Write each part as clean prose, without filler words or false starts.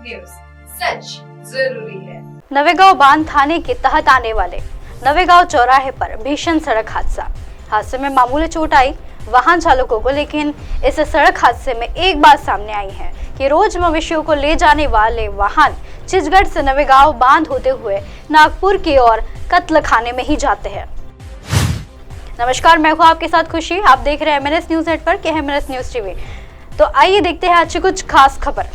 News, सच जरूरी है। नवेगांव बांध थाने के तहत आने वाले नवेगांव चौराहे पर भीषण सड़क हादसे में मामूली चोट आई वाहन चालकों को, लेकिन इस सड़क हादसे में एक बात सामने आई है कि रोज मवेशियों को ले जाने वाले वाहन चिचगढ़ से नवेगांव बांध होते हुए नागपुर की ओर कत्ल खाने में ही जाते हैं। नमस्कार, मैं हूँ आपके साथ खुशी। आप देख रहे हैं MNS न्यूज नेटवर्क के MNS न्यूज टीवी। तो आइए देखते हैं आज की कुछ खास खबर।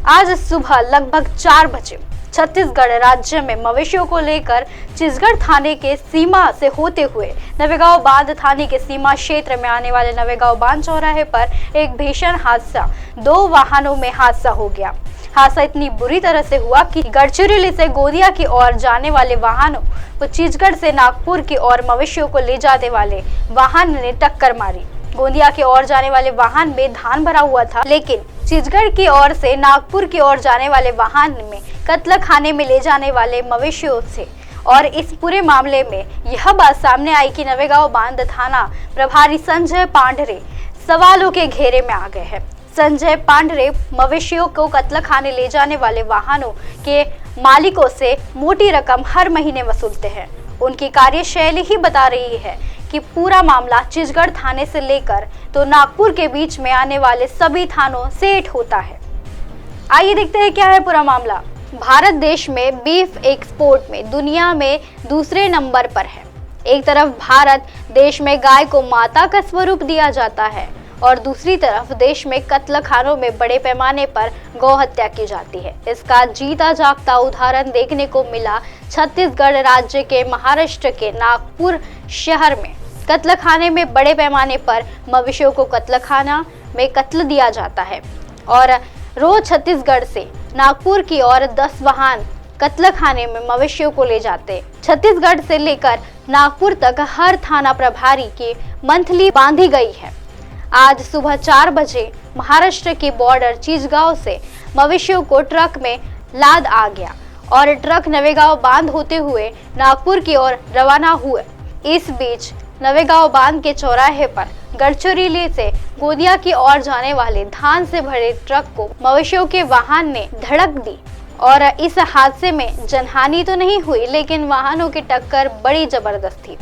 आज सुबह लगभग 4 बजे छत्तीसगढ़ राज्य में मवेशियों को लेकर चिचगढ़ थाने के सीमा से होते हुए नवेगांव बांध थाने के सीमा क्षेत्र में आने वाले नवेगांव बांध चौराहे पर एक भीषण हादसा, 2 वाहनों में हादसा हो गया। हादसा इतनी बुरी तरह से हुआ कि गढ़चिरौली से गोंदिया की ओर जाने वाले वाहनों को चिचगढ़ से नागपुर की ओर मवेशियों को ले जाने वाले वाहन ने टक्कर मारी। गोंदिया की ओर जाने वाले वाहन में धान भरा हुआ था, लेकिन चिचगढ़ की ओर से नागपुर की ओर जाने वाले वाहन में कत्ल खाने में ले जाने वाले मवेशियों से। और इस पूरे मामले में यह बात सामने आई कि नवेगांव बांध थाना प्रभारी संजय पांडरे सवालों के घेरे में आ गए हैं। संजय पांडरे मवेशियों को कत्ल खाने ले जाने वाले वाहनों के मालिकों से मोटी रकम हर महीने वसूलते हैं। उनकी कार्यशैली ही बता रही है कि पूरा मामला चिचगढ़ थाने से लेकर तो नागपुर के बीच में आने वाले सभी थानों से होता है। आइए देखते हैं क्या है पूरा मामला। भारत देश में बीफ एक्सपोर्ट में दुनिया में दूसरे नंबर पर है। एक तरफ भारत देश में गाय को माता का स्वरूप दिया जाता है और दूसरी तरफ देश में कत्ल खानों में बड़े पैमाने पर गौ हत्या की जाती है। इसका जीता जागता उदाहरण देखने को मिला छत्तीसगढ़ राज्य के महाराष्ट्र के नागपुर शहर में। कत्ल खाने में बड़े पैमाने पर मवेशियों को कत्ल खाना में कत्ल दिया जाता है और रोज छत्तीसगढ़ से नागपुर की ओर 10 वाहन कत्ल खाने में मवेशियों को ले जाते। छत्तीसगढ़ से लेकर नागपुर तक हर थाना प्रभारी की मंथली बांधी गई है। आज सुबह 4 बजे महाराष्ट्र की बॉर्डर चिचगांव से मवेशियों को ट्रक में लाद आ गया और ट्रक नवेगांव बांध होते हुए नागपुर की ओर रवाना हुए। इस बीच नवेगांव बांध के चौराहे पर गढ़चिरौली से गोंदिया की ओर जाने वाले धान से भरे ट्रक को मवेशियों के वाहन ने धड़क दी और इस हादसे में जनहानि तो नहीं हुई, लेकिन वाहनों की टक्कर बड़ी जबरदस्त थी।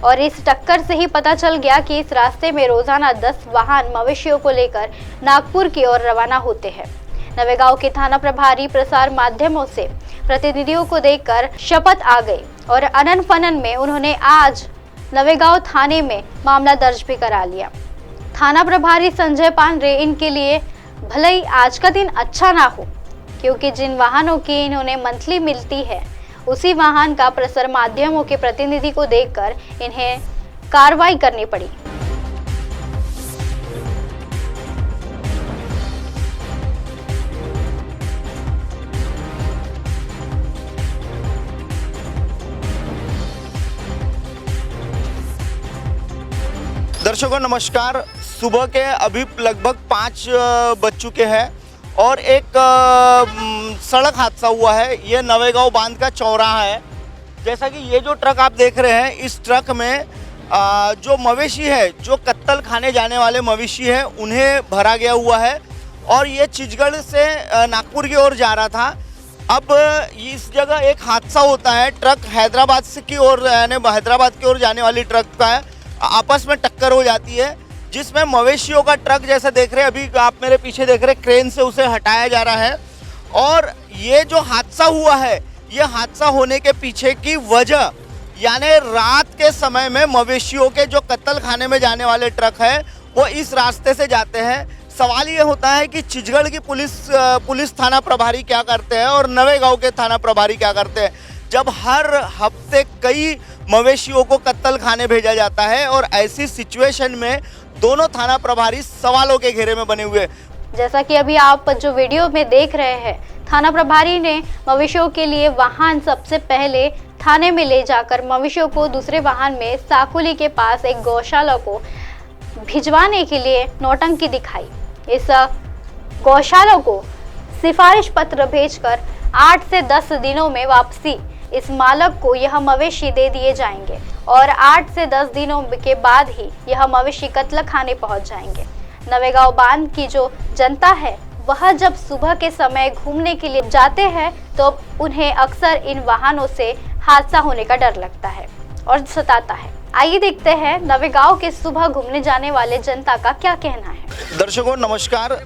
और इस टक्कर से ही पता चल गया कि इस रास्ते में रोजाना 10 वाहन मवेशियों को लेकर नागपुर की ओर रवाना होते हैं। नवेगांव के थाना प्रभारी प्रसार माध्यमों से प्रतिनिधियों को देखकर शपथ आ गई और अनन फनन में उन्होंने आज नवेगांव थाने में मामला दर्ज भी करा लिया। थाना प्रभारी संजय पांडरे इनके लिए भले ही आज का दिन अच्छा ना हो, क्योंकि जिन वाहनों की इन्होंने मंथली मिलती है उसी वाहन का प्रसार माध्यमों के प्रतिनिधि को देखकर इन्हें कार्रवाई करनी पड़ी। दर्शकों नमस्कार। सुबह के अभी लगभग 5 बज चुके हैं और एक सड़क हादसा हुआ है। ये नवेगांव बांध का चौराहा है। जैसा कि ये जो ट्रक आप देख रहे हैं, इस ट्रक में जो मवेशी है, जो कत्ल खाने जाने वाले मवेशी हैं, उन्हें भरा गया हुआ है और ये चिचगढ़ से नागपुर की ओर जा रहा था। अब इस जगह एक हादसा होता है। ट्रक हैदराबाद से की ओर, यानी हैदराबाद की ओर जाने वाली ट्रक का आपस में टक्कर हो जाती है, जिसमें मवेशियों का ट्रक जैसा देख रहे हैं, अभी आप मेरे पीछे देख रहे हैं, क्रेन से उसे हटाया जा रहा है। और ये जो हादसा हुआ है, ये हादसा होने के पीछे की वजह, यानी रात के समय में मवेशियों के जो कत्ल खाने में जाने वाले ट्रक है वो इस रास्ते से जाते हैं। सवाल ये होता है कि चिचगढ़ की पुलिस थाना प्रभारी क्या करते हैं और नवेगांव के थाना प्रभारी क्या करते हैं, जब हर हफ्ते कई मवेशियों को कत्ल खाने भेजा जाता है। और ऐसी सिचुएशन में दोनों थाना प्रभारी सवालों के घेरे में बने हुए। जैसा कि अभी आप जो वीडियो में देख रहे हैं, थाना प्रभारी ने मवेशियों के लिए वाहन सबसे पहले थाने में ले जाकर मवेशियों को दूसरे वाहन में साकुली के पास एक गौशाला को भिजवाने के लिए नौटंकी दिखाई। इस गौशाला को सिफारिश पत्र भेजकर 8 से 10 दिनों में वापसी इस मालक को यह मवेशी दे दिए जाएंगे और 8 से 10 दिनों के बाद ही यह मवेशी कत्ल खाने पहुंच जाएंगे। नवेगांव बांध की जो जनता है वह जब सुबह के समय घूमने के लिए जाते हैं तो उन्हें अक्सर इन वाहनों से हादसा होने का डर लगता है और सताता है। आइए देखते हैं नवेगांव के सुबह घूमने जाने वाले जनता का क्या कहना है। दर्शकों नमस्कार।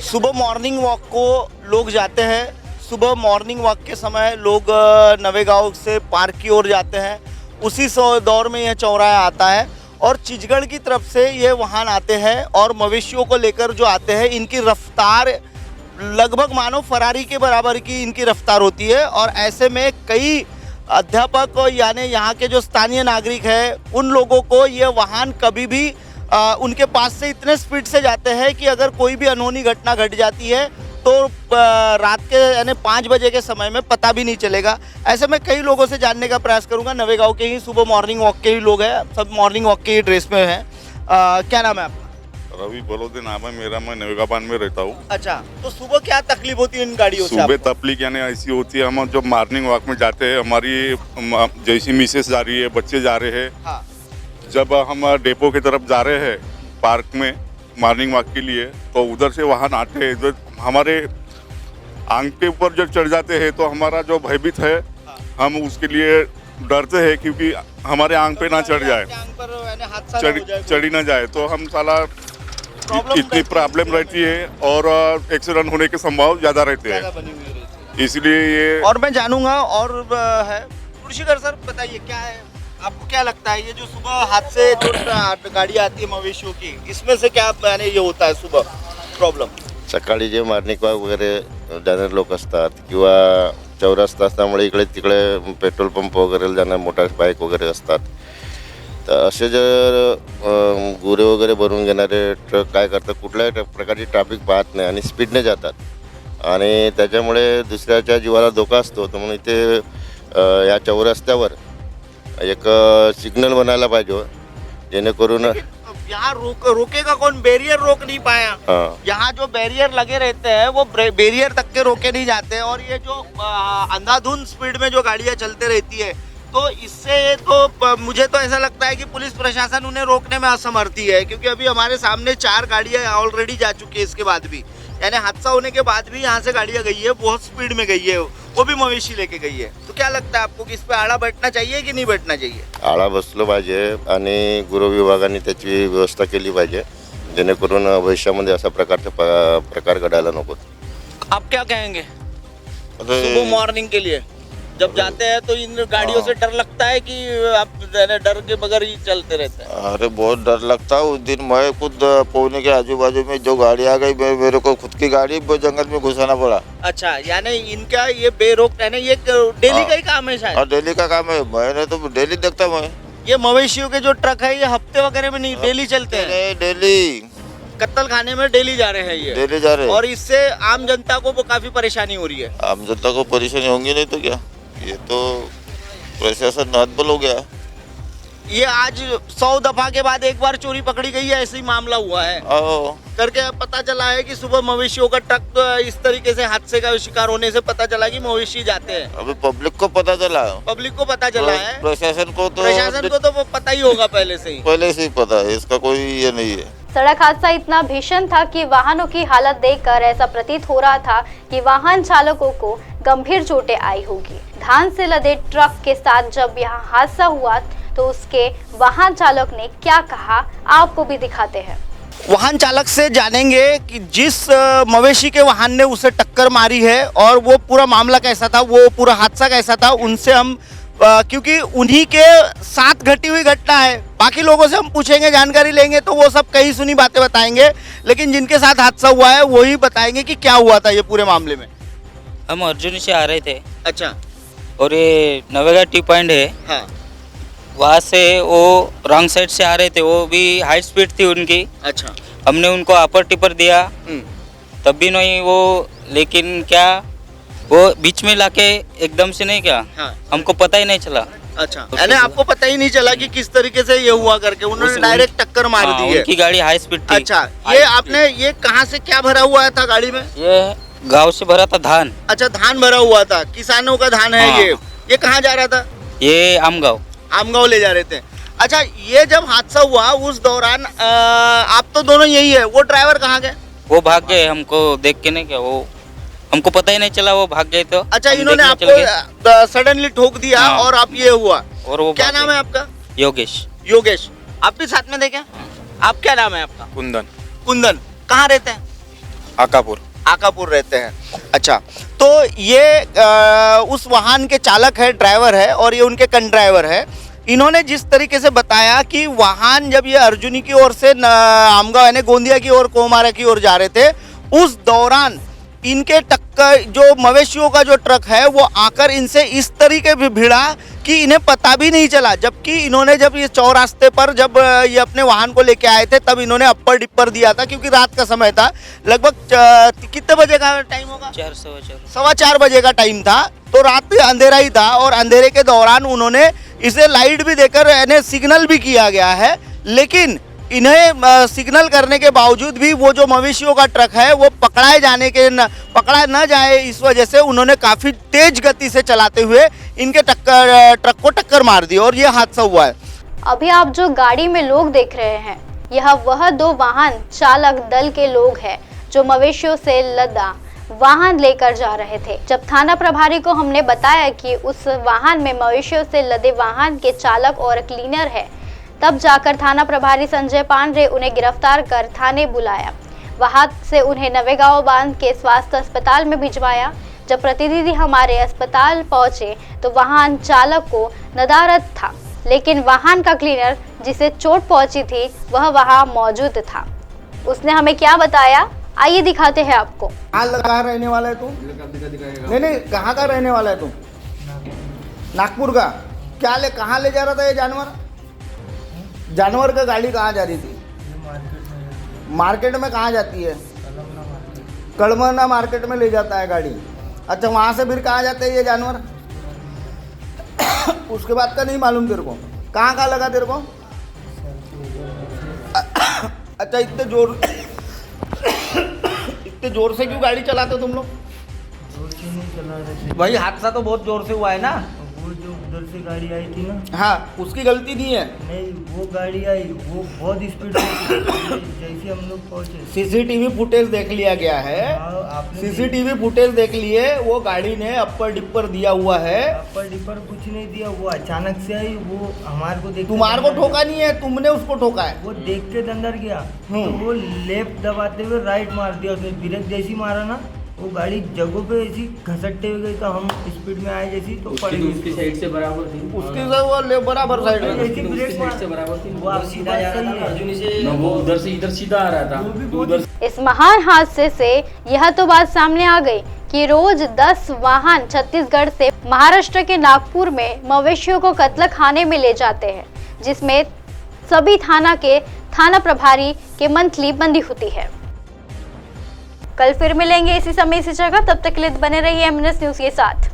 सुबह मॉर्निंग वॉक को लोग जाते हैं। सुबह मॉर्निंग वॉक के समय लोग नवेगांव से पार्क की ओर जाते हैं। उसी दौर में यह चौराहा आता है और चिचगढ़ की तरफ से ये वाहन आते हैं और मवेशियों को लेकर जो आते हैं इनकी रफ्तार लगभग मानो फरारी के बराबर की इनकी रफ्तार होती है। और ऐसे में कई अध्यापक यानी यहाँ के जो स्थानीय नागरिक हैं उन लोगों को ये वाहन कभी भी उनके पास से इतने स्पीड से जाते हैं कि अगर कोई भी अनहोनी घटना घट जाती है तो रात के यानी 5 बजे के समय में पता भी नहीं चलेगा। ऐसे में कई लोगों से जानने का प्रयास करूंगा। नवेगांव के ही सुबह मॉर्निंग वॉक के ही लोग हैं, सब मॉर्निंग वॉक के ही ड्रेस में हैं। क्या नाम है आपका? रवि बलोदे नाम है मेरा। मैं नवेगाबाद में रहता हूँ। अच्छा, तो सुबह क्या तकलीफ होती है इन गाड़ियों से? सुबह तकलीफ यानी ऐसी होती है, हम जब मॉर्निंग वॉक में जाते हैं, हमारी जैसी मिसेस जा रही है, बच्चे जा रहे हैं, हाँ। जब हम डेपो की तरफ जा रहे हैं पार्क में मॉर्निंग वॉक के लिए, तो उधर से वाहन आते हैं, जो हमारे आंख के ऊपर जब चढ़ जाते हैं तो हमारा जो भयभीत है हम उसके लिए डरते हैं, क्योंकि हमारे आंख पे ना चढ़ जाए, चढ़ी ना जाए तो हम साला इतनी प्रॉब्लम रहती है और एक्सीडेंट होने के संभावना ज़्यादा रहते हैं, इसलिए ये। और मैं जानूंगा और है पुरुषिकर सर, बताइए क्या है, आपको क्या लगता है ये जो सुबह हादसे जो गाड़ी आती है मवेशियों की, इसमें से क्या यानी ये होता है सुबह प्रॉब्लेम? सकाळी जे मॉर्निंग वॉक वगैरे जाणारे लोक असतात किंवा चौरस्ता असल्यामुळे इकडे तिकडे पेट्रोल पंप वगैरे जाणारे मोटार बाईक वगैरे असतात, तर असे जर गुरे वगैरे भरून घेणारे ट्रक काय करतात, कुठल्याही प्रकारची ट्रॅफिक पाहत नाही आणि स्पीडने जातात आणि त्याच्यामुळे दुसऱ्याच्या जीवाला धोका असतो। तर म्हणून इथे या चौरस्त्यावर एक सिग्नल बनायला पाहिजे जेणेकरून यहाँ रोकेगा कौन? बैरियर रोक नहीं पाया। हाँ। यहाँ जो बैरियर लगे रहते हैं वो बैरियर तक के रोके नहीं जाते और ये जो अंधाधुंध स्पीड में जो गाड़ियाँ चलते रहती है, तो इससे तो मुझे तो ऐसा लगता है कि पुलिस प्रशासन उन्हें रोकने में असमर्थी है, क्योंकि अभी हमारे सामने 4 गाड़ियाँ ऑलरेडी जा चुकी है। इसके बाद भी यानी हादसा होने के बाद भी यहाँ से गाड़ियाँ गई है, बहुत स्पीड में गई है, वो भी मवेशी लेके गई है। तो क्या लगता है आपको कि इस पे आळा बैठना चाहिए कि नहीं बैठना चाहिए? आळा बसलो पाहिजे आणि गृह विभागाने त्याची व्यवस्था केली पाहिजे जेणेकरून भविष्यामध्ये अशा प्रकार घडायला नको। आप क्या कहेंगे सुबह मॉर्निंग के लिए जब जाते हैं तो इन गाड़ियों से डर लगता है कि आप डर के बगैर ही चलते रहते हैं? अरे बहुत डर लगता है। उस दिन मैं खुद पौने के आजू बाजू में जो गाड़ी आ गई, मेरे को खुद की गाड़ी जंगल में घुसाना पड़ा। अच्छा, यानी इनका ये बेरोक यानी ये डेली का ही काम है शायद? और डेली का काम है, मैंने तो डेली देखता मैं। ये मवेशियों के जो ट्रक है ये हफ्ते वगैरह में नहीं, डेली चलते हैं? डेली कत्तल खाने में डेली जा रहे हैं ये, डेली जा रहे हैं। और इससे आम जनता को काफी परेशानी हो रही है। आम जनता को परेशानी होंगी नहीं तो क्या, ये तो प्रशासन हदबल हो गया। ये आज 100 दफा के बाद एक बार चोरी पकड़ी गई है, ऐसे ही मामला हुआ है करके पता चला है कि सुबह मवेशियों का ट्रक इस तरीके से हादसे का शिकार होने से पता चला कि मवेशी जाते हैं। अभी पब्लिक को पता चला, पब्लिक को पता चला है, प्रशासन को तो वो पता ही होगा पहले से ही पता है, इसका कोई ये नहीं है। सड़क हादसा इतना भीषण था कि वाहनों की हालत देखकर ऐसा प्रतीत हो रहा था कि वाहन चालकों को गंभीर चोटें आई होगी। धान से लदे ट्रक के साथ जब यहाँ हादसा हुआ तो उसके वाहन चालक ने क्या कहा, आपको भी दिखाते हैं। वाहन चालक से जानेंगे कि जिस मवेशी के वाहन ने उसे टक्कर मारी है और वो पूरा मामला कैसा था, वो पूरा हादसा कैसा था, उनसे हम क्योंकि उन्हीं के साथ घटी हुई घटना है। बाकी लोगों से हम पूछेंगे, जानकारी लेंगे तो वो सब कहीं सुनी बातें बताएंगे, लेकिन जिनके साथ हादसा हुआ है वही बताएंगे कि क्या हुआ था ये पूरे मामले में। हम अर्जुन से आ रहे थे। अच्छा। और ये नवेगा टी पॉइंट है, हाँ। वहाँ से वो रॉन्ग साइड से आ रहे थे, वो भी हाई स्पीड थी उनकी। अच्छा। हमने उनको अपर टिपर दिया तब भी नहीं वो, लेकिन क्या वो बीच में लाके एकदम से नहीं क्या, हाँ। हमको पता ही नहीं चला। अच्छा, यानी आपको पता ही नहीं चला कि किस तरीके से ये हुआ करके उन्होंने डायरेक्ट टक्कर मार दी है। उनकी गाड़ी हाई स्पीड थी। अच्छा, ये आपने ये कहाँ से क्या भरा हुआ था गाड़ी में? ये गांव से भरा था धान। अच्छा, धान भरा हुआ था, किसानों का धान है। हाँ। ये कहाँ जा रहा था? ये आमगांव ले जा रहे थे। अच्छा, ये जब हादसा हुआ उस दौरान आप तो दोनों यही है, वो ड्राइवर कहाँ गए? वो भाग गए, हमको देख के नहीं क्या, वो हमको पता ही नहीं चला, वो भाग गए। तो अच्छा, हम इन्होंने देखने चले गए आपको सडनली ठोक दिया हाँ। और आप ये हुआ। और वो क्या भाग नाम गए। है आपका? योगेश। योगेश। आप भी साथ में देखे? आप क्या नाम है आपका? कुंदन, कुंदन। कहाँ रहते हैं? आकापुर। आकापुर रहते हैं। अच्छा, तो ये उस वाहन के चालक है, ड्राइवर है, और ये उनके कंड्राइवर है। इन्होंने जिस तरीके से बताया कि वाहन जब ये अर्जुनी की ओर से आमगांव यानी गोंदिया की ओर, कोमारा की ओर जा रहे थे, उस दौरान इनके टक्कर जो मवेशियों का जो ट्रक है वो आकर इनसे इस तरीके से भिड़ा कि इन्हें पता भी नहीं चला। जबकि इन्होंने जब ये चौरास्ते पर जब ये अपने वाहन को लेके आए थे तब इन्होंने अप्पर डिपर दिया था, क्योंकि रात का समय था। लगभग कितने बजे का टाइम होगा? 4:15। 4:15 बजे का टाइम था। तो रात में अंधेरा ही था और अंधेरे के दौरान उन्होंने इसे लाइट भी देकर यानी सिग्नल भी किया गया है, लेकिन इन्हें सिग्नल करने के बावजूद भी वो जो मवेशियों का ट्रक है वो पकड़ा न जाए, इस वजह से उन्होंने काफ़ी तेज गति से चलाते हुए इनके ट्रक को टक्कर मार दी और ये हादसा हुआ है। अभी आप जो गाड़ी में लोग देख रहे हैं, यह वह 2 वाहन चालक दल के लोग हैं जो मवेशियों से लदा वाहन लेकर जा रहे थे। जब थाना प्रभारी को हमने बताया कि उस वाहन में मवेशियों से लदे वाहन के चालक और क्लीनर है, तब जाकर थाना प्रभारी संजय पांडे उन्हें गिरफ्तार कर थाने बुलाया। वहां से उन्हें नवेगांव बांध के स्वास्थ्य अस्पताल में भिजवाया। जब प्रतिनिधि हमारे अस्पताल पहुंचे तो वाहन चालक को नदारद था, लेकिन वाहन का क्लीनर जिसे चोट पहुंची थी वह वहां मौजूद था। उसने हमें क्या बताया, आइए दिखाते हैं आपको। कहाँ रहने वाला है तू? नहीं, कहाँ का रहने वाला है तू? नागपुर का। कहाँ ले जा रहा था ये जानवर का गाड़ी कहाँ जा रही थी? मार्केट में कहाँ जाती है? कड़मना मार्केट में ले जाता है गाड़ी। अच्छा, वहाँ से फिर कहाँ जाते हैं ये जानवर? उसके बाद का नहीं मालूम तेरे को? कहाँ लगा तेरे को? अच्छा, इतने जोर से क्यों गाड़ी चलाते हो तुम लोग? जोर से नहीं चला रहे थे भाई, हादसा तो बहुत जोर से हुआ है ना? वो जो उधर से गाड़ी आई थी ना, हाँ, उसकी गलती नहीं है। नहीं, वो गाड़ी आई, वो बहुत स्पीड में जैसे हम लोग पहुंचे। सीसीटीवी फुटेज देख लिया गया है। आपने सीसीटीवी फुटेज देख लिए। वो गाड़ी ने अप्पर डिपर दिया हुआ है। अपर डिपर कुछ नहीं दिया, वो अचानक से आई, वो हमारे को देख, तुम्हारे को ठोका नहीं है, तुमने उसको ठोका है। वो देख के अंदर गया तो वो लेफ्ट दबाते हुए राइट मार दिया उसने। ब्रेक जैसी मारा ना, वो गाड़ी जगहों पे ऐसी घसटते हुए गई, तो हम स्पीड में आए जैसी तो पड़ गई। उसकी साइड से बराबर थी, उसकी से वो बराबर साइड में जैसी ब्रेक मार से बराबर थी। वो आपकी बात सही है। अर्जुनी से वो उधर से इधर सीधा आ रहा था, वो भी तो बहुत उधर इस महान हादसे से यह तो बात सामने आ गई कि रोज 10 वाहन छत्तीसगढ़ से महाराष्ट्र के नागपुर में मवेशियों को कत्ल खाने में ले जाते हैं, जिसमें सभी थाना के थाना प्रभारी के मंथली बंदी होती है। कल फिर मिलेंगे इसी समय इसी जगह, तब तक के लिए बने रहिए एमएनएस न्यूज़ के साथ।